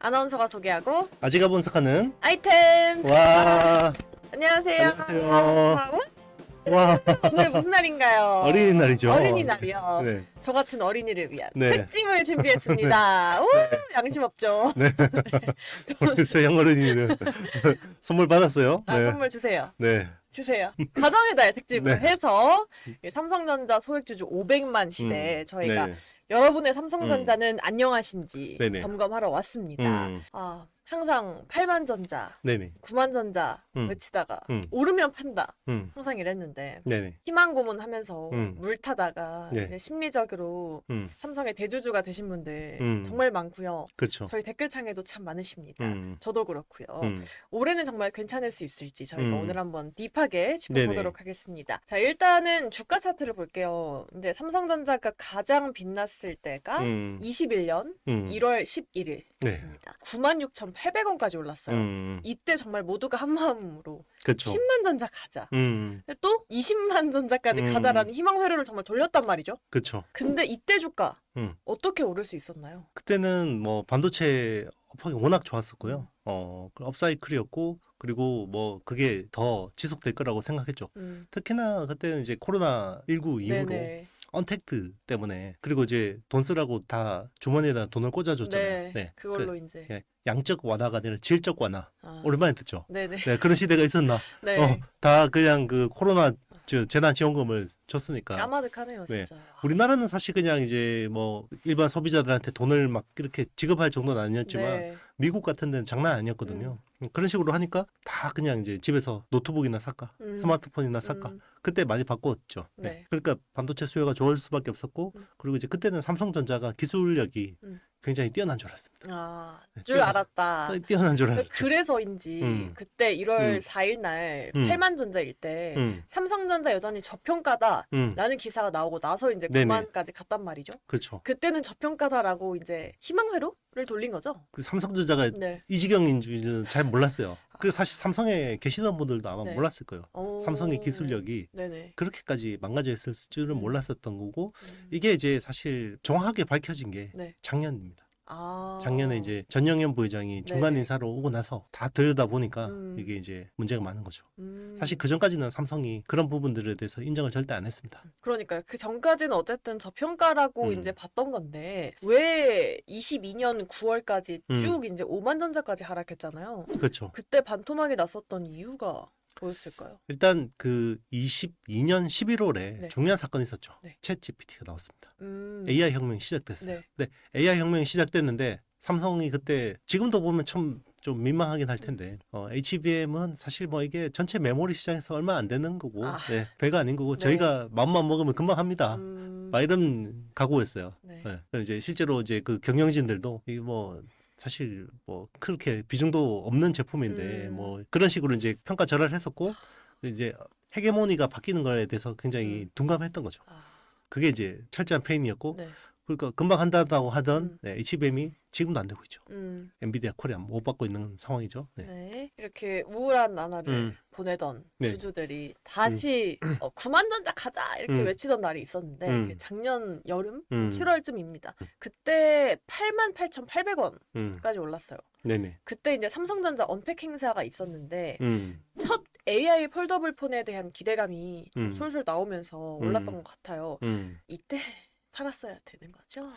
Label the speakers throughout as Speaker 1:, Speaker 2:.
Speaker 1: 아나운서가 소개하고
Speaker 2: 아지가 분석하는
Speaker 1: 아이템.
Speaker 2: 와
Speaker 1: 안녕하세요.
Speaker 2: 안녕하세요. 와
Speaker 1: 오늘 무슨 날인가요?
Speaker 2: 어린이날이죠.
Speaker 1: 어린이날이요.
Speaker 2: 네.
Speaker 1: 저 같은 어린이를 위한
Speaker 2: 네.
Speaker 1: 특집을 준비했습니다. 오, 양심 없죠?
Speaker 2: 네. 우리 서양 어린이는 선물 받았어요.
Speaker 1: 아,
Speaker 2: 네.
Speaker 1: 선물 주세요.
Speaker 2: 네.
Speaker 1: 주세요. 가정의 달 특집을
Speaker 2: 네.
Speaker 1: 해서 삼성전자 소액주주 500만 시대 저희가
Speaker 2: 네.
Speaker 1: 여러분의 삼성전자는 안녕하신지
Speaker 2: 네네.
Speaker 1: 점검하러 왔습니다. 아, 항상 8만 전자,
Speaker 2: 네네.
Speaker 1: 9만 전자
Speaker 2: 음.
Speaker 1: 외치다가
Speaker 2: 음.
Speaker 1: 오르면 판다.
Speaker 2: 음.
Speaker 1: 항상 이랬는데
Speaker 2: 네네.
Speaker 1: 희망 고문하면서
Speaker 2: 음.
Speaker 1: 물 타다가
Speaker 2: 네.
Speaker 1: 이제 심리적으로 삼성의 대주주가 되신 분들 정말 많고요.
Speaker 2: 그렇죠.
Speaker 1: 저희 댓글창에도 참 많으십니다.
Speaker 2: 음.
Speaker 1: 저도 그렇고요.
Speaker 2: 음.
Speaker 1: 올해는 정말 괜찮을 수 있을지 저희가
Speaker 2: 음.
Speaker 1: 오늘 한번 딥하게 짚어보도록
Speaker 2: 네네.
Speaker 1: 하겠습니다. 자, 일단은 주가 차트를 볼게요. 근데 삼성전자가 가장 빛났을 때가 21년 1월 11일.
Speaker 2: 네.
Speaker 1: 96,800원까지 올랐어요. 이때 정말 모두가 한마음으로
Speaker 2: 그렇죠.
Speaker 1: 10만 전자 가자. 근데 또 20만 전자까지 가자라는 희망 회로를 정말 돌렸단 말이죠.
Speaker 2: 그렇죠.
Speaker 1: 근데 이때 주가 어떻게 오를 수 있었나요?
Speaker 2: 그때는 뭐 반도체 업황이 워낙 좋았었고요. 그 업사이클이었고 그리고 뭐 그게 더 지속될 거라고 생각했죠. 특히나 그때는 이제 코로나19 이후로
Speaker 1: 네네.
Speaker 2: 언택트 때문에 그리고 이제 돈 쓰라고 다 주머니에다 돈을 꽂아줬잖아요.
Speaker 1: 네. 그걸로 이제.
Speaker 2: 예, 양적 완화가 아니라 질적 완화.
Speaker 1: 아.
Speaker 2: 오랜만에 듣죠.
Speaker 1: 네네.
Speaker 2: 네, 그런 시대가 있었나?
Speaker 1: 네.
Speaker 2: 다 그냥 그 코로나 재난 지원금을 줬으니까.
Speaker 1: 까마득하네요,
Speaker 2: 네.
Speaker 1: 진짜.
Speaker 2: 우리나라는 사실 그냥 이제 뭐 일반 소비자들한테 돈을 막 이렇게 지급할 정도는 아니었지만
Speaker 1: 네.
Speaker 2: 미국 같은 데는 장난 아니었거든요. 그런 식으로 하니까 다 그냥 이제 집에서 노트북이나 살까, 스마트폰이나 살까. 그때 많이 바꿨죠. 네.
Speaker 1: 네.
Speaker 2: 그러니까 반도체 수요가 좋을 수밖에 없었고, 그리고 이제 그때는 삼성전자가 기술력이 굉장히 뛰어난 줄 알았습니다.
Speaker 1: 아,
Speaker 2: 네,
Speaker 1: 줄 알았다.
Speaker 2: 뛰어난 줄 알았죠.
Speaker 1: 그래서인지 그때 1월 4일 날 8만 전자일 때 삼성전자 여전히 저평가다라는 기사가 나오고 나서 이제
Speaker 2: 네네.
Speaker 1: 9만까지 갔단 말이죠.
Speaker 2: 그렇죠.
Speaker 1: 그때는 저평가다라고 이제 희망 회로를 돌린 거죠.
Speaker 2: 그 삼성전자가
Speaker 1: 네.
Speaker 2: 이 지경인 줄은 잘 몰랐어요. 그리고 사실 삼성에 계시던 분들도 아마
Speaker 1: 네.
Speaker 2: 몰랐을 거예요.
Speaker 1: 오.
Speaker 2: 삼성의 기술력이
Speaker 1: 네네.
Speaker 2: 그렇게까지 망가져 있을 줄은 몰랐었던 거고 이게 이제 사실 정확하게 밝혀진 게
Speaker 1: 네.
Speaker 2: 작년입니다.
Speaker 1: 아.
Speaker 2: 작년에 이제 전영현 부회장이 중간 인사로 오고 나서 다 들여다 보니까 이게 이제 문제가 많은 거죠. 사실 그 전까지는 삼성이 그런 부분들에 대해서 인정을 절대 안 했습니다.
Speaker 1: 그러니까 그 전까지는 어쨌든 저평가라고 이제 봤던 건데 왜 22년 9월까지 쭉 이제 5만 전자까지 하락했잖아요.
Speaker 2: 그렇죠.
Speaker 1: 그때 반토막이 났었던 이유가 뭐였을까요?
Speaker 2: 일단 그 22년 11월에
Speaker 1: 네.
Speaker 2: 중요한 사건이 있었죠.
Speaker 1: 네.
Speaker 2: 챗 GPT가 나왔습니다.
Speaker 1: AI
Speaker 2: AI 혁명이 시작됐어요.
Speaker 1: 네.
Speaker 2: 네, AI 혁명이 시작됐는데 삼성이 그때 지금도 보면 참 좀 민망하긴 할 텐데 HBM은 사실 뭐 이게 전체 메모리 시장에서 얼마 안 되는 거고 네, 별거 아닌 거고
Speaker 1: 네.
Speaker 2: 저희가 마음만 먹으면 금방 합니다. 막 이런 각오였어요.
Speaker 1: 네.
Speaker 2: 네. 그래서 이제 실제로 이제 그 경영진들도 이 뭐 사실 뭐 그렇게 비중도 없는 제품인데 뭐 그런 식으로 이제 평가절하를 했었고 이제 헤게모니가 바뀌는 거에 대해서 굉장히 둔감했던 거죠.
Speaker 1: 아,
Speaker 2: 그게 이제 철저한 페인이었고
Speaker 1: 네.
Speaker 2: 그러니까 금방 한다고 하던 HBM이 지금도 안 되고 있죠. 엔비디아 코리아 못 받고 있는 상황이죠. 네.
Speaker 1: 네. 이렇게 우울한 나날을 보내던
Speaker 2: 네.
Speaker 1: 주주들이 다시 9만 전자 가자 이렇게 외치던 날이 있었는데 그게 작년 여름 7월쯤입니다. 그때 88,800원까지 올랐어요.
Speaker 2: 네네.
Speaker 1: 그때 이제 삼성전자 언팩 행사가 있었는데 첫 AI 폴더블 폰에 대한 기대감이 좀 솔솔 나오면서 올랐던 것 같아요. 이때 팔았어야 되는 거죠?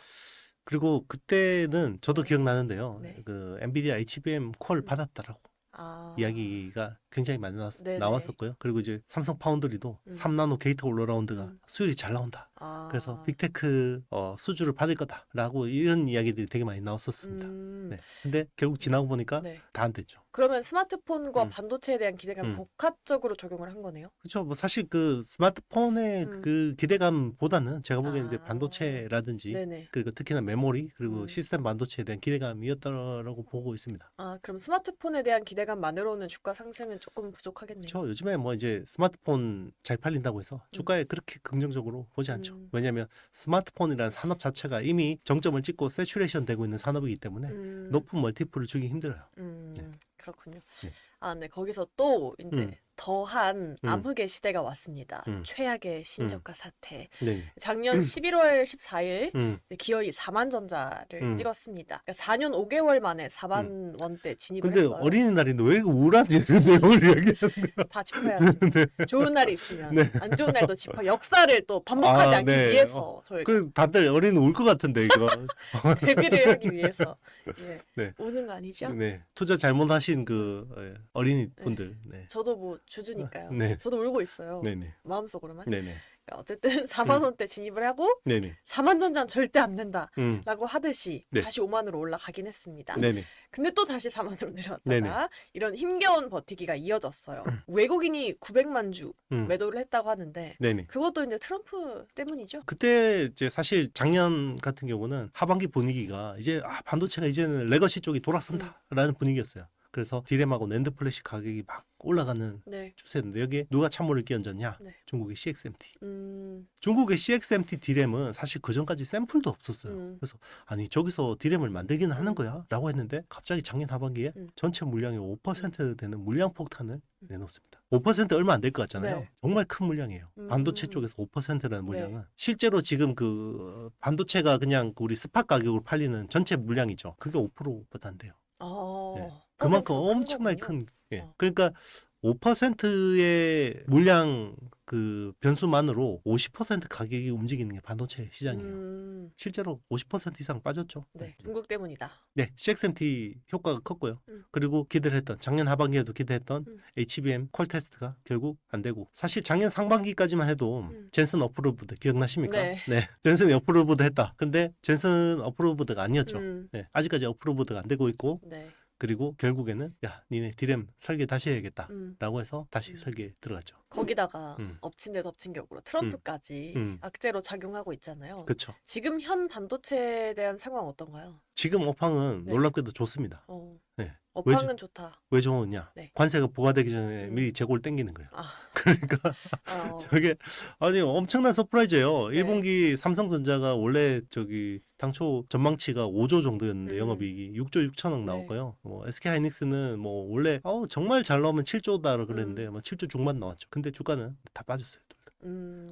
Speaker 2: 그리고 그때는 저도 기억나는데요.
Speaker 1: 네.
Speaker 2: 그 엔비디아 HBM 콜 받았다라고
Speaker 1: 아,
Speaker 2: 이야기가 굉장히 많이
Speaker 1: 네네.
Speaker 2: 나왔었고요. 그리고 이제 삼성 파운드리도 3나노 게이트 올라라운드가 수율이 잘 나온다.
Speaker 1: 아,
Speaker 2: 그래서 빅테크 수주를 받을 거다라고 이런 이야기들이 되게 많이 나왔었습니다. 네. 근데 결국 지나고 보니까
Speaker 1: 네.
Speaker 2: 다 안 됐죠.
Speaker 1: 그러면 스마트폰과 반도체에 대한 기대감 복합적으로 적용을 한 거네요?
Speaker 2: 그렇죠. 뭐 사실 그 스마트폰의 그 기대감보다는 제가 보기엔 이제
Speaker 1: 아,
Speaker 2: 반도체라든지
Speaker 1: 네네.
Speaker 2: 그리고 특히나 메모리 그리고 시스템 반도체에 대한 기대감이었다라고 보고 있습니다.
Speaker 1: 아, 그럼 스마트폰에 대한 기대감만으로는 주가 상승은 조금 부족하겠네요.
Speaker 2: 그렇죠. 요즘에 뭐 이제 스마트폰 잘 팔린다고 해서 주가에 그렇게 긍정적으로 보지 않죠. 왜냐하면 스마트폰이라는 산업 자체가 이미 정점을 찍고 세츄레이션 되고 있는 산업이기 때문에 높은 멀티플을 주기 힘들어요. 네.
Speaker 1: 그렇군요.
Speaker 2: 네.
Speaker 1: 아, 네. 거기서 또 이제 더한 암흑의 시대가 왔습니다. 최악의 신저가 사태.
Speaker 2: 네.
Speaker 1: 작년 11월 14일
Speaker 2: 음.
Speaker 1: 기어이 4만 전자를 찍었습니다. 그러니까 4년 5개월 만에 4만 원대 진입을
Speaker 2: 근데
Speaker 1: 했어요.
Speaker 2: 어린이날인데 왜 우울하지? 그 내용을 이야기하는 거야?
Speaker 1: 다 짚어야죠. 좋은 날이 있으면
Speaker 2: 네.
Speaker 1: 안 좋은 날도 짚어 역사를 또 반복하지 않기
Speaker 2: 네.
Speaker 1: 위해서 저희가
Speaker 2: 그 다들 어린이 울 것 같은데 이거.
Speaker 1: 데뷔를 하기 위해서 예.
Speaker 2: 네.
Speaker 1: 우는 거 아니죠?
Speaker 2: 네. 투자 잘못하신 그 어린이 분들. 네.
Speaker 1: 저도 뭐 주주니까요.
Speaker 2: 네.
Speaker 1: 저도 울고 있어요.
Speaker 2: 네네.
Speaker 1: 마음속으로만.
Speaker 2: 네네.
Speaker 1: 그러니까 어쨌든 4만 원대 진입을 하고
Speaker 2: 네네.
Speaker 1: 4만 전자는 절대 안 된다.
Speaker 2: 음.
Speaker 1: 라고 하듯이
Speaker 2: 네.
Speaker 1: 다시 5만으로 올라가긴 했습니다.
Speaker 2: 네네.
Speaker 1: 근데 또 다시 4만으로 내려왔다가
Speaker 2: 네네.
Speaker 1: 이런 힘겨운 버티기가 이어졌어요. 외국인이 900만 주
Speaker 2: 음.
Speaker 1: 매도를 했다고 하는데
Speaker 2: 네네.
Speaker 1: 그것도 이제 트럼프 때문이죠.
Speaker 2: 그때 이제 사실 작년 같은 경우는 하반기 분위기가 이제 반도체가 이제는 레거시 쪽이 돌아선다라는 분위기였어요. 그래서 디램하고 낸드 플래시 가격이 막 올라가는
Speaker 1: 네.
Speaker 2: 추세인데 여기에 누가 찬물을 끼얹었냐?
Speaker 1: 네.
Speaker 2: 중국의 CXMT.
Speaker 1: 음,
Speaker 2: 중국의 CXMT 디램은 사실 그 전까지 샘플도 없었어요. 그래서 아니 저기서 디램을 만들기는 하는 거야? 라고 했는데 갑자기 작년 하반기에 전체 물량의 5% 되는 물량 폭탄을 내놓습니다. 5% 얼마 안 될 것 같잖아요.
Speaker 1: 네.
Speaker 2: 정말 큰 물량이에요. 반도체 쪽에서 5%라는 물량은
Speaker 1: 네.
Speaker 2: 실제로 지금 반도체가 그냥 우리 스팟 가격으로 팔리는 전체 물량이죠. 그게 5%보다 안 돼요. 네. 그만큼 엄청나게 큰. 예. 그러니까 5%의 물량 그 변수만으로 50% 가격이 움직이는 게 반도체 시장이에요. 실제로 50% 이상 빠졌죠.
Speaker 1: 네, 중국 때문이다.
Speaker 2: 네, CXMT 효과가 컸고요. 그리고 기대를 했던 작년 하반기에도 기대했던 HBM 퀄 테스트가 결국 안 되고 사실 작년 상반기까지만 해도 젠슨 어프로브드 기억나십니까?
Speaker 1: 네.
Speaker 2: 젠슨이 어프로브드 했다. 근데 젠슨 어프로브드가 아니었죠.
Speaker 1: 음,
Speaker 2: 네, 아직까지 어프로브드가 안 되고 있고
Speaker 1: 네.
Speaker 2: 그리고 결국에는 야 니네 디램 설계 다시 해야겠다 라고 해서 다시
Speaker 1: 음.
Speaker 2: 설계 들어갔죠.
Speaker 1: 거기다가 엎친 데 덮친 격으로 트럼프까지 악재로 작용하고 있잖아요.
Speaker 2: 그렇죠.
Speaker 1: 지금 현 반도체에 대한 상황 어떤가요?
Speaker 2: 지금 업황은
Speaker 1: 네.
Speaker 2: 놀랍게도 좋습니다. 네.
Speaker 1: 업황은 좋다.
Speaker 2: 왜 좋으냐?
Speaker 1: 네.
Speaker 2: 관세가 부과되기 전에 미리 재고를 땡기는 거예요.
Speaker 1: 아,
Speaker 2: 그러니까 저게 아니 엄청난 서프라이즈예요.
Speaker 1: 네.
Speaker 2: 1분기 삼성전자가 원래 당초 전망치가 5조 정도였는데
Speaker 1: 음.
Speaker 2: 영업이익이 6조 6천억
Speaker 1: 네.
Speaker 2: 나왔고요. SK하이닉스는 뭐 원래 정말 잘 나오면 7조다 그랬는데 뭐 7조 중반 나왔죠. 근데 주가는 다 빠졌어요.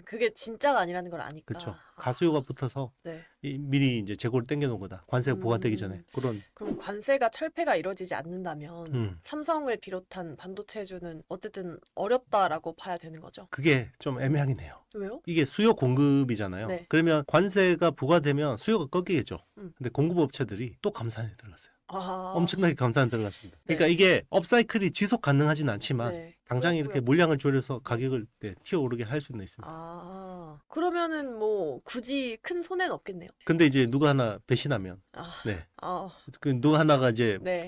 Speaker 1: 그게 진짜가 아니라는 걸 아니까.
Speaker 2: 그렇죠. 가수요가 붙어서
Speaker 1: 네.
Speaker 2: 미리 이제 재고를 땡겨 놓은 거다. 관세가 부과되기 전에 그런.
Speaker 1: 그럼 관세가 철폐가 이루어지지 않는다면 삼성을 비롯한 반도체주는 어쨌든 어렵다라고 봐야 되는 거죠.
Speaker 2: 그게 좀 애매하긴 해요.
Speaker 1: 왜요?
Speaker 2: 이게 수요 공급이잖아요.
Speaker 1: 네.
Speaker 2: 그러면 관세가 부과되면 수요가 꺾이겠죠. 근데 공급업체들이 또 감산에 들어갔어요.
Speaker 1: 아,
Speaker 2: 엄청나게 감산에 들어갔습니다.
Speaker 1: 네.
Speaker 2: 그러니까 이게 업사이클이 지속 가능하진 않지만
Speaker 1: 네.
Speaker 2: 당장 이렇게 물량을 줄여서 가격을 튀어오르게 할 수는 있습니다.
Speaker 1: 아, 그러면은 뭐 굳이 큰 손해는 없겠네요.
Speaker 2: 근데 이제 누가 하나 배신하면
Speaker 1: 아,
Speaker 2: 네.
Speaker 1: 아,
Speaker 2: 그 누가 하나가 이제
Speaker 1: 네.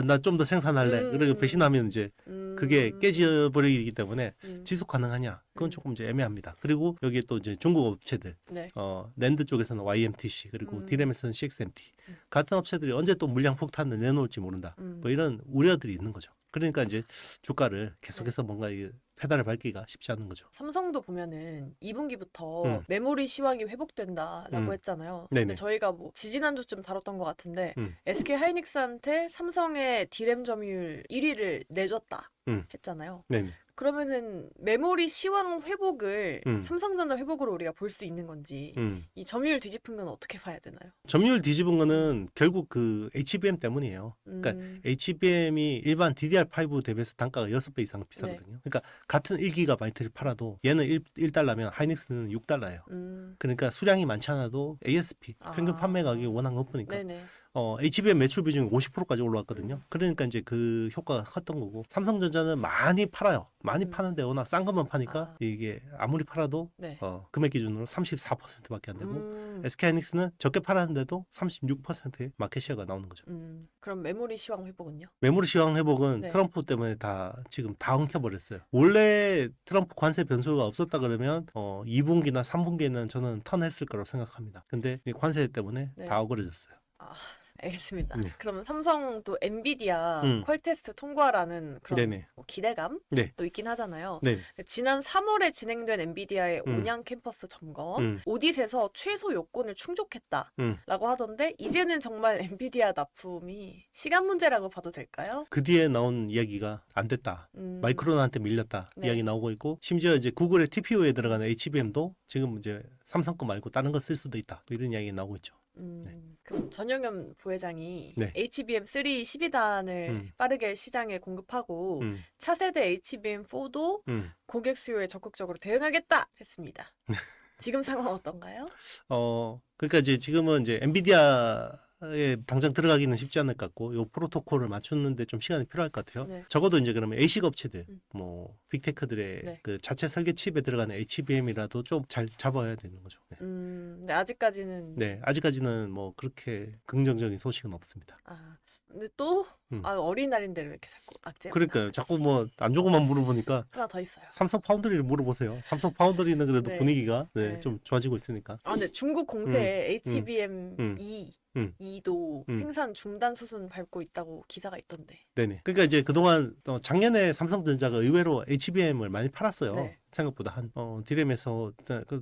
Speaker 2: 나 좀 더 생산할래. 그리고 배신하면 이제 그게 깨져버리기 때문에 지속 가능하냐? 그건 조금 이제 애매합니다. 그리고 여기에 또 이제 중국 업체들,
Speaker 1: 네.
Speaker 2: 낸드 쪽에서는 YMTC 그리고 디램에서는 CXMT 같은 업체들이 언제 또 물량 폭탄을 내놓을지 모른다. 뭐 이런 우려들이 있는 거죠. 그러니까 이제 주가를 계속해서 뭔가 이게 페달을 밟기가 쉽지 않은 거죠.
Speaker 1: 삼성도 보면은 2분기부터 메모리 시황이 회복된다라고 했잖아요.
Speaker 2: 네네.
Speaker 1: 근데 저희가 뭐 지지난주쯤 다뤘던 것 같은데 SK 하이닉스한테 삼성의 디램 점유율 1위를 내줬다 했잖아요.
Speaker 2: 네.
Speaker 1: 그러면은 메모리 시황 회복을 삼성전자 회복으로 우리가 볼 수 있는 건지 이 점유율 뒤집은 건 어떻게 봐야 되나요?
Speaker 2: 점유율 뒤집은 거는 결국 그 HBM 때문이에요. 그러니까 HBM이 일반 DDR5 대비해서 단가가 6배 이상 비싸거든요. 그러니까 같은 1GB를 팔아도 얘는 1달러면 하이닉스는 6달러예요. 그러니까 수량이 많지 않아도 ASP, 평균 판매 가격이 워낙 높으니까
Speaker 1: 네네.
Speaker 2: HBM 매출 비중이 50%까지 올라왔거든요. 그러니까 이제 그 효과가 컸던 거고 삼성전자는 많이 팔아요. 많이 파는데 워낙 싼 것만 파니까 이게 아무리 팔아도
Speaker 1: 네.
Speaker 2: 금액 기준으로 34%밖에 안 되고 SK하이닉스는 적게 팔았는데도 36%의 마켓시어가 나오는 거죠.
Speaker 1: 그럼 메모리 시황 회복은요?
Speaker 2: 메모리 시황 회복은
Speaker 1: 네.
Speaker 2: 트럼프 때문에 지금 다 엉켜버렸어요. 원래 트럼프 관세 변수가 없었다 그러면 2분기나 3분기에는 저는 턴했을 거라고 생각합니다. 근데 이 관세 때문에
Speaker 1: 네.
Speaker 2: 다 어그러졌어요.
Speaker 1: 알겠습니다.
Speaker 2: 네.
Speaker 1: 그러면 삼성도 엔비디아
Speaker 2: 음.
Speaker 1: 퀄 테스트 통과라는 그런
Speaker 2: 네네.
Speaker 1: 뭐 기대감도
Speaker 2: 네.
Speaker 1: 있긴 하잖아요.
Speaker 2: 네.
Speaker 1: 지난 3월에 진행된 엔비디아의
Speaker 2: 음.
Speaker 1: 온양 캠퍼스 점검, 오딧에서 최소 요건을
Speaker 2: 음.
Speaker 1: 충족했다라고 하던데 이제는 정말 엔비디아 납품이 시간 문제라고 봐도 될까요?
Speaker 2: 그 뒤에 나온 이야기가 안 됐다. 마이크론한테 밀렸다.
Speaker 1: 네.
Speaker 2: 이야기 나오고 있고 심지어 이제 구글의 TPU에 들어가는 HBM도 지금 이제 삼성 거 말고 다른 거 쓸 수도 있다. 뭐 이런 이야기 나오고 있죠.
Speaker 1: 그럼 전영현 부회장이
Speaker 2: 네.
Speaker 1: HBM3 12단을 빠르게 시장에 공급하고 차세대 HBM4도 고객 수요에 적극적으로 대응하겠다 했습니다. 지금 상황 어떤가요?
Speaker 2: 그러니까 이제 지금은 이제 엔비디아에 당장 들어가기는 쉽지 않을 것 같고 요 프로토콜을 맞추는데 좀 시간이 필요할 것 같아요.
Speaker 1: 네.
Speaker 2: 적어도 이제 그러면 ASIC 업체들, 뭐 빅테크들의
Speaker 1: 네.
Speaker 2: 그 자체 설계 칩에 들어가는 HBM이라도 좀 잘 잡아야 되는 거죠. 네.
Speaker 1: 근데 아직까지는
Speaker 2: 네, 아직까지는 뭐 그렇게 긍정적인 소식은 없습니다.
Speaker 1: 근데 또
Speaker 2: 음.
Speaker 1: 어린날인데 왜 이렇게 자꾸 악재?
Speaker 2: 그러니까요. 자꾸 뭐 안 좋은 것만 물어보니까
Speaker 1: 하나 더 있어요.
Speaker 2: 삼성 파운드리를 물어보세요. 삼성 파운드리는 그래도
Speaker 1: 네.
Speaker 2: 분위기가
Speaker 1: 네.
Speaker 2: 좀 좋아지고 있으니까.
Speaker 1: 근데 중국 공세에 HBM2 도
Speaker 2: 음.
Speaker 1: 생산 중단 수순 밟고 있다고 기사가 있던데.
Speaker 2: 네네. 그러니까 이제 그동안 작년에 삼성전자가 의외로 HBM을 많이 팔았어요.
Speaker 1: 네.
Speaker 2: 생각보다 한 디램에서 그래도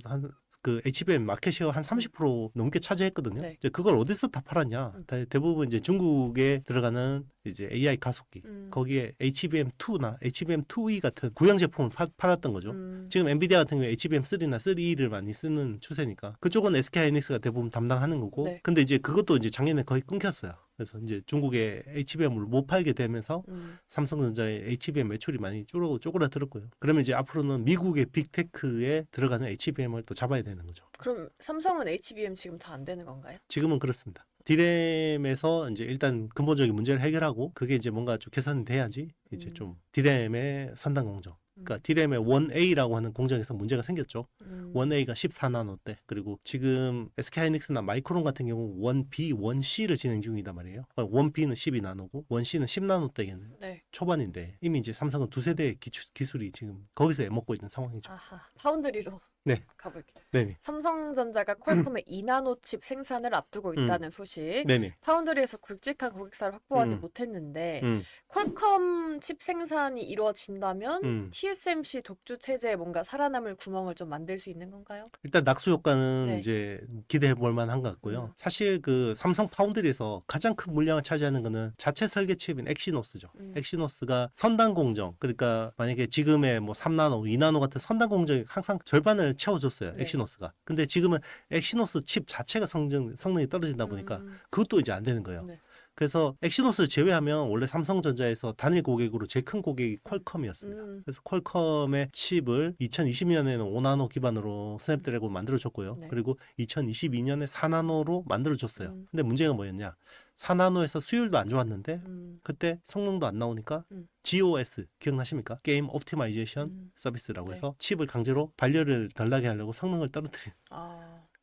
Speaker 2: 그 HBM 마켓시어 한 30% 넘게 차지했거든요.
Speaker 1: 네.
Speaker 2: 이제 그걸 어디서 다 팔았냐? 대부분 이제 중국에 들어가는 이제 AI 가속기 거기에 HBM2나 HBM2E 같은 구형 제품을 팔았던 거죠. 지금 엔비디아 같은 경우에 HBM3나 3E를 많이 쓰는 추세니까 그쪽은 SK하이닉스가 대부분 담당하는 거고.
Speaker 1: 네.
Speaker 2: 근데 이제 그것도 이제 작년에 거의 끊겼어요. 그래서 이제 중국에 HBM을 못 팔게 되면서 삼성전자의 HBM 매출이 많이 쪼그라들었고요. 그러면 이제 앞으로는 미국의 빅테크에 들어가는 HBM을 또 잡아야 되는 거죠.
Speaker 1: 그럼 삼성은 HBM 지금 다 안 되는 건가요?
Speaker 2: 지금은 그렇습니다. 디램에서 이제 일단 근본적인 문제를 해결하고 그게 이제 뭔가 좀 개선이 돼야지 이제 좀 디램의 선단 공정. 그러니까 디램의 1A라고 하는 공정에서 문제가 생겼죠. 1A가 14나노대. 그리고 지금 SK하이닉스나 마이크론 같은 경우 1B, 1C를 진행 중이단 말이에요. 1B는 12나노고 1C는 10나노대겠네요.
Speaker 1: 네.
Speaker 2: 초반인데 이미 이제 삼성은 두세 대의 기술이 지금 거기서 애먹고 있는 상황이죠.
Speaker 1: 아하. 파운드리로
Speaker 2: 네.
Speaker 1: 가볼게요.
Speaker 2: 네네.
Speaker 1: 삼성전자가 퀄컴의 2나노 칩 생산을 앞두고 있다는 소식.
Speaker 2: 네네.
Speaker 1: 파운드리에서 굵직한 고객사를 확보하지 못했는데 퀄컴 칩 생산이 이루어진다면 TSMC 독주 체제에 뭔가 살아남을 구멍을 좀 만들 수 있는 건가요?
Speaker 2: 일단 낙수 효과는
Speaker 1: 네.
Speaker 2: 이제 기대해 볼 만한 것 같고요. 사실 그 삼성 파운드리에서 가장 큰 물량을 차지하는 거는 자체 설계 칩인 엑시노스죠. 엑시노스가 선단 공정, 그러니까 만약에 지금의 뭐 3나노, 2나노 같은 선단 공정이 항상 절반을 채워줬어요.
Speaker 1: 네.
Speaker 2: 엑시노스가. 근데 지금은 엑시노스 칩 자체가 성능이 떨어진다 보니까 그것도 이제 안 되는 거예요.
Speaker 1: 네.
Speaker 2: 그래서 엑시노스를 제외하면 원래 삼성전자에서 단일 고객으로 제일 큰 고객이 퀄컴이었습니다. 그래서 퀄컴의 칩을 2020년에는 5나노 기반으로 스냅드래곤 만들어줬고요.
Speaker 1: 네.
Speaker 2: 그리고 2022년에 4나노로 만들어줬어요. 근데 문제가 뭐였냐? 4나노에서 수율도 안 좋았는데 그때 성능도 안 나오니까 GOS 기억나십니까? 게임 옵티마이제이션 서비스라고
Speaker 1: 네.
Speaker 2: 해서 칩을 강제로 발열을 덜 나게 하려고 성능을 떨어뜨린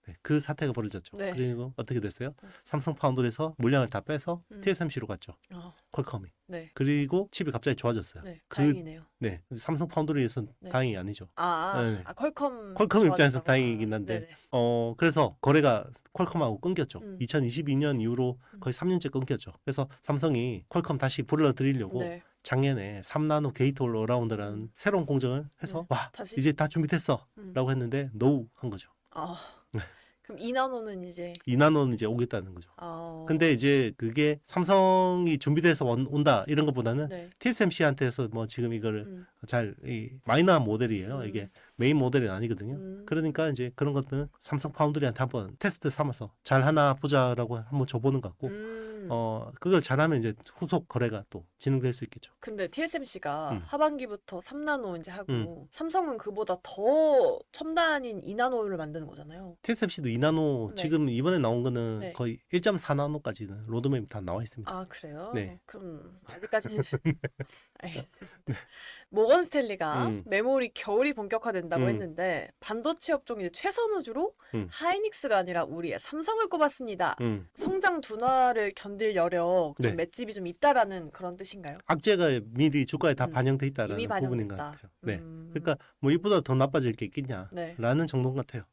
Speaker 2: 네, 그 사태가 벌어졌죠.
Speaker 1: 네.
Speaker 2: 그리고 어떻게 됐어요? 삼성 파운드리에서 물량을 다 빼서 TSMC로 갔죠. 퀄컴이.
Speaker 1: 네.
Speaker 2: 그리고 칩이 갑자기 좋아졌어요.
Speaker 1: 네. 다행이네요.
Speaker 2: 네. 삼성 파운드리에서는
Speaker 1: 네.
Speaker 2: 다행이 아니죠.
Speaker 1: 네. 퀄컴
Speaker 2: 입장에서
Speaker 1: 좋아졌다고?
Speaker 2: 다행이긴 한데
Speaker 1: 네네.
Speaker 2: 그래서 거래가 퀄컴하고 끊겼죠. 2022년 이후로 거의 3년째 끊겼죠. 그래서 삼성이 퀄컴 다시 불러들이려고
Speaker 1: 네.
Speaker 2: 작년에 3나노 게이트 올 어라운드라는 새로운 공정을 해서
Speaker 1: 네.
Speaker 2: 와
Speaker 1: 다시?
Speaker 2: 이제 다 준비됐어 라고 했는데 노우 한 거죠.
Speaker 1: 그럼 2나노는 이제
Speaker 2: 2나노는 이제 오겠다는 거죠. 근데 이제 그게 삼성이 준비돼서 온다 이런 것보다는
Speaker 1: 네.
Speaker 2: TSMC한테서 뭐 지금 이거를 마이너한 모델이에요. 이게 메인 모델이 아니거든요. 그러니까 이제 그런 것들은 삼성 파운드리한테 한번 테스트 삼아서 잘 하나 보자라고 한번 줘보는 것 같고 그걸 잘하면 이제 후속 거래가 또 진행될 수 있겠죠.
Speaker 1: 근데 TSMC가 하반기부터 3나노 이제 하고 삼성은 그보다 더 첨단인 2나노를 만드는 거잖아요.
Speaker 2: TSMC도 2나노
Speaker 1: 네.
Speaker 2: 지금 이번에 나온 거는
Speaker 1: 네.
Speaker 2: 거의 1.4나노까지는 로드맵이 다 나와 있습니다.
Speaker 1: 아 그래요?
Speaker 2: 네.
Speaker 1: 그럼 아직까지는 알겠습니다. 모건 스탠리가 메모리 겨울이 본격화된다고 했는데 반도체 업종 이제 최선우주로 하이닉스가 아니라 우리의 삼성을 꼽았습니다. 성장 둔화를 견딜 여력, 좀
Speaker 2: 네.
Speaker 1: 맷집이 좀 있다라는 그런 뜻인가요?
Speaker 2: 악재가 미리 주가에 다 반영돼 있다라는
Speaker 1: 이미
Speaker 2: 부분인 것
Speaker 1: 반영됐다.
Speaker 2: 같아요. 네. 그러니까 뭐 이보다 더 나빠질 게 있겠냐라는
Speaker 1: 네.
Speaker 2: 정도 같아요.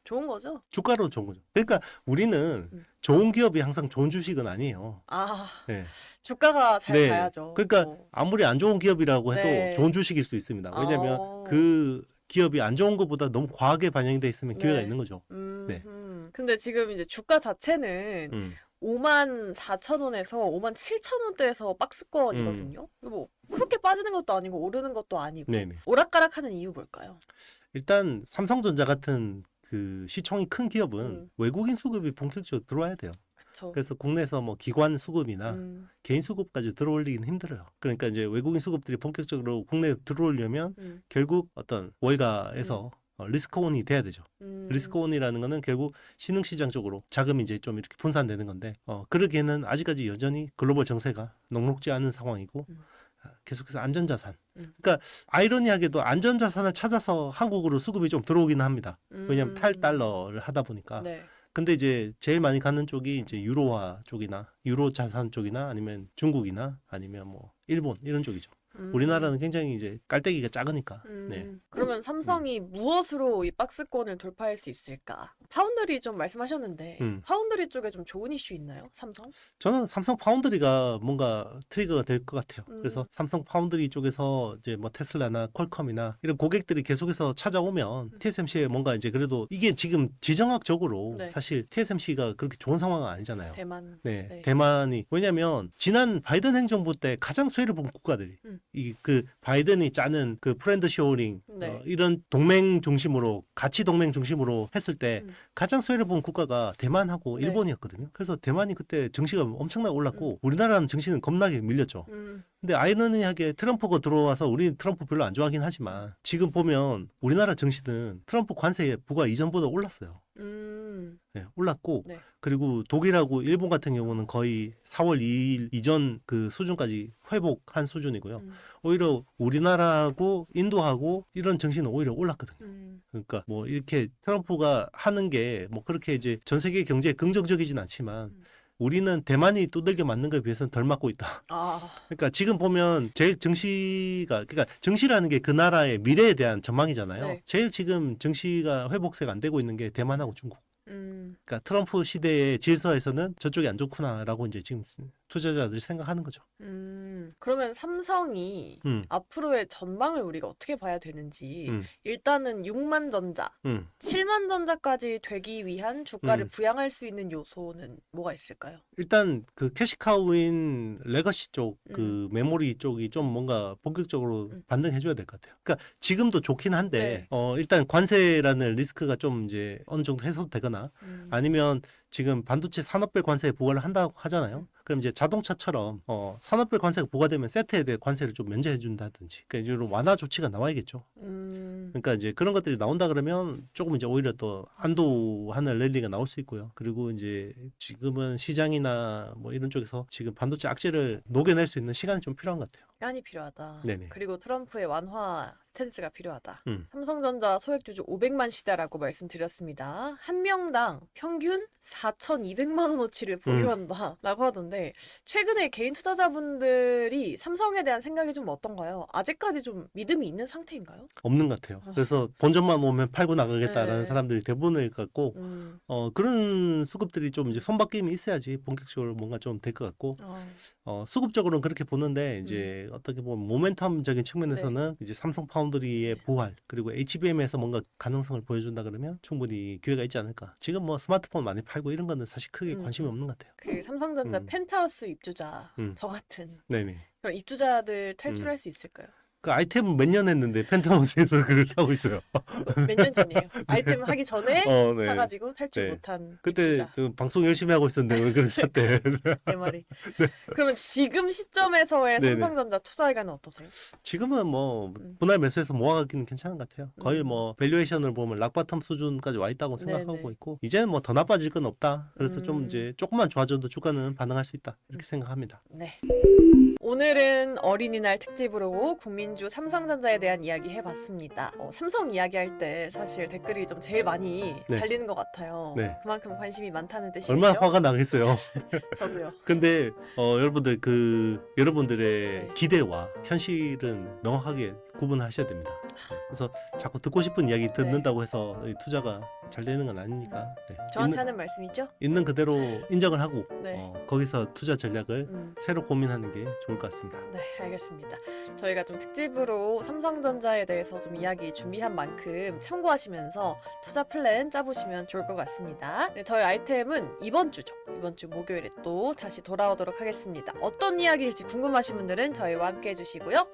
Speaker 1: 좋은 거죠?
Speaker 2: 주가로 좋은 거죠. 그러니까 우리는 좋은 기업이 항상 좋은 주식은 아니에요.
Speaker 1: 아,
Speaker 2: 네.
Speaker 1: 주가가 잘
Speaker 2: 네.
Speaker 1: 가야죠.
Speaker 2: 그러니까 아무리 안 좋은 기업이라고 해도
Speaker 1: 네.
Speaker 2: 좋은 주식일 수 있습니다. 왜냐하면 그 기업이 안 좋은 것보다 너무 과하게 반영돼 있으면 기회가
Speaker 1: 네.
Speaker 2: 있는 거죠. 네.
Speaker 1: 근데 지금 이제 주가 자체는 54,000원에서 57,000원대에서 박스권이거든요. 뭐 그렇게 빠지는 것도 아니고 오르는 것도 아니고
Speaker 2: 네네.
Speaker 1: 오락가락하는 이유 뭘까요?
Speaker 2: 일단 삼성전자 같은 그 시총이 큰 기업은 외국인 수급이 본격적으로 들어와야 돼요.
Speaker 1: 그쵸.
Speaker 2: 그래서 국내에서 뭐 기관 수급이나 개인 수급까지 들어올리기는 힘들어요. 그러니까 이제 외국인 수급들이 본격적으로 국내에 들어오려면 결국 어떤 월가에서 리스크온이 돼야 되죠. 리스크온이라는 거는 결국 신흥시장 쪽으로 자금이 이제 좀 이렇게 분산되는 건데 그러기에는 아직까지 여전히 글로벌 정세가 녹록지 않은 상황이고 계속해서 안전자산. 그러니까 아이러니하게도 안전자산을 찾아서 한국으로 수급이 좀 들어오기는 합니다. 왜냐하면 탈달러를 하다 보니까.
Speaker 1: 네.
Speaker 2: 근데 이제 제일 많이 가는 쪽이 이제 유로화 쪽이나 유로 자산 쪽이나 아니면 중국이나 아니면 뭐 일본 이런 쪽이죠. 우리나라는 굉장히 이제 깔때기가 작으니까. 네.
Speaker 1: 그러면 삼성이 무엇으로 이 박스권을 돌파할 수 있을까? 파운드리 좀 말씀하셨는데 파운드리 쪽에 좀 좋은 이슈 있나요? 삼성?
Speaker 2: 저는 삼성 파운드리가 뭔가 트리거가 될 것 같아요. 그래서 삼성 파운드리 쪽에서 이제 뭐 테슬라나 퀄컴이나 이런 고객들이 계속해서 찾아오면 TSMC에 뭔가 이제 그래도 이게 지금 지정학적으로
Speaker 1: 네.
Speaker 2: 사실 TSMC가 그렇게 좋은 상황은 아니잖아요.
Speaker 1: 대만.
Speaker 2: 네,
Speaker 1: 네.
Speaker 2: 대만이 왜냐하면 지난 바이든 행정부 때 가장 수혜를 본 국가들이 이 그 바이든이 짜는 그 프렌드 쇼링
Speaker 1: 네.
Speaker 2: 이런 동맹 중심으로 가치 동맹 중심으로 했을 때 가장 수혜를 본 국가가 대만하고
Speaker 1: 네.
Speaker 2: 일본이었거든요. 그래서 대만이 그때 증시가 엄청나게 올랐고 우리나라는 증시는 겁나게 밀렸죠. 근데 아이러니하게 트럼프가 들어와서 우리는 트럼프 별로 안 좋아하긴 하지만 지금 보면 우리나라 증시는 트럼프 관세 부과 이전보다 올랐어요. 네, 올랐고
Speaker 1: 네.
Speaker 2: 그리고 독일하고 일본 같은 경우는 거의 4월 2일 이전 그 수준까지 회복한 수준이고요. 오히려 우리나라하고 인도하고 이런 증시는 오히려 올랐거든요. 그러니까 뭐 이렇게 트럼프가 하는 게 뭐 그렇게 이제 전 세계 경제에 긍정적이진 않지만 우리는 대만이 두들겨 맞는 것에 비해서는 덜 맞고 있다. 그러니까 지금 보면 제일 증시가 그러니까 증시라는 게 그 나라의 미래에 대한 전망이잖아요.
Speaker 1: 네.
Speaker 2: 제일 지금 증시가 회복세가 안 되고 있는 게 대만하고 중국. 그러니까 트럼프 시대의 질서에서는 저쪽이 안 좋구나라고 이제 지금 투자자들이 생각하는 거죠.
Speaker 1: 그러면 삼성이 앞으로의 전망을 우리가 어떻게 봐야 되는지 일단은 6만 전자, 7만 전자까지 되기 위한 주가를 부양할 수 있는 요소는 뭐가 있을까요?
Speaker 2: 일단 그 캐시카우인 레거시 쪽 그 메모리 쪽이 좀 뭔가 본격적으로 반등해줘야 될 것 같아요. 그러니까 지금도 좋긴 한데 일단 관세라는 리스크가 좀 이제 어느 정도 해소되거나 아니면 지금 반도체 산업별 관세에 부과를 한다고 하잖아요. 그럼 이제 자동차처럼 산업별 관세가 부과되면 세트에 대해 관세를 좀 면제해 준다든지 그러니까 이런 완화 조치가 나와야겠죠. 그러니까 이제 그런 것들이 나온다 그러면 조금 이제 오히려 또 안도하는 랠리가 나올 수 있고요. 그리고 이제 지금은 시장이나 뭐 이런 쪽에서 지금 반도체 악재를 녹여낼 수 있는 시간이 좀 필요한 것 같아요.
Speaker 1: 시간이 필요하다.
Speaker 2: 네네.
Speaker 1: 그리고 트럼프의 완화 스탠스가 필요하다. 삼성전자 소액주주 500만 시대라고 말씀드렸습니다. 한 명당 평균 4,200만 원어치를 보유한다 라고 하던데 최근에 개인 투자자분들이 삼성에 대한 생각이 좀 어떤가요? 아직까지 좀 믿음이 있는 상태인가요?
Speaker 2: 없는 것 같아요. 그래서 본전만 오면 팔고 나가겠다라는
Speaker 1: 네.
Speaker 2: 사람들이 대부분일 것 같고 그런 수급들이 좀 이제 손바뀜이 있어야지 본격적으로 뭔가 좀 될 것 같고 수급적으로는 그렇게 보는데 이제 어떻게 보면 모멘텀적인 측면에서는 이제 삼성 파운드리의 부활 그리고 HBM에서 뭔가 가능성을 보여준다 그러면 충분히 기회가 있지 않을까. 지금 뭐 스마트폰 많이 팔고 이런 거는 사실 크게 관심이 없는 것 같아요.
Speaker 1: 그 삼성전자 펜트하우스 입주자 저 같은
Speaker 2: 네네.
Speaker 1: 그런 입주자들 탈출할 수 있을까요?
Speaker 2: 그 아이템은 몇 년 했는데 펜트하우스에서 그걸 사고 있어요.
Speaker 1: 몇 년 전이에요. 아이템 하기 전에
Speaker 2: 네.
Speaker 1: 사가지고 탈출
Speaker 2: 네.
Speaker 1: 못한
Speaker 2: 그때
Speaker 1: 입주자.
Speaker 2: 좀 방송 열심히 하고 있었는데 왜 그걸 샀대.
Speaker 1: 내 말이. 그러면 지금 시점에서의
Speaker 2: 네네.
Speaker 1: 삼성전자 투자 의견은 어떠세요?
Speaker 2: 지금은 뭐 분할 매수해서 모아가기는 괜찮은 것 같아요. 거의 뭐 밸류에이션을 보면 락바텀 수준까지 와 있다고 생각하고
Speaker 1: 네네.
Speaker 2: 있고 이제는 뭐 더 나빠질 건 없다. 그래서 좀 이제 조금만 좋아져도 주가는 반응할 수 있다. 이렇게 생각합니다.
Speaker 1: 네. 오늘은 어린이날 특집으로 국민주 삼성전자에 대한 이야기 해봤습니다. 삼성 이야기할 때 사실 댓글이 좀 제일 많이
Speaker 2: 네.
Speaker 1: 달리는 것 같아요.
Speaker 2: 네.
Speaker 1: 그만큼 관심이 많다는 뜻이죠.
Speaker 2: 얼마나 화가 나겠어요.
Speaker 1: 저도요.
Speaker 2: 근데 여러분들 여러분들의
Speaker 1: 네.
Speaker 2: 기대와 현실은 명확하게 구분하셔야 됩니다. 그래서 자꾸 듣고 싶은 이야기 듣는다고 해서 이 투자가 잘 되는 건 아니니까
Speaker 1: 저한테 하는 말씀이죠?
Speaker 2: 있는 그대로 인정을 하고
Speaker 1: 네.
Speaker 2: 거기서 투자 전략을 새로 고민하는 게 좋을 것 같습니다.
Speaker 1: 네, 알겠습니다. 저희가 좀 특집으로 삼성전자에 대해서 좀 이야기 준비한 만큼 참고하시면서 투자 플랜 짜보시면 좋을 것 같습니다. 네, 저희 아이템은 이번 주죠. 이번 주 목요일에 또 다시 돌아오도록 하겠습니다. 어떤 이야기일지 궁금하신 분들은 저희와 함께 해주시고요.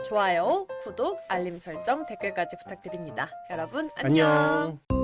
Speaker 1: 좋아요, 구독, 알림 설정, 댓글까지 부탁드립니다. 여러분 안녕.
Speaker 2: 안녕.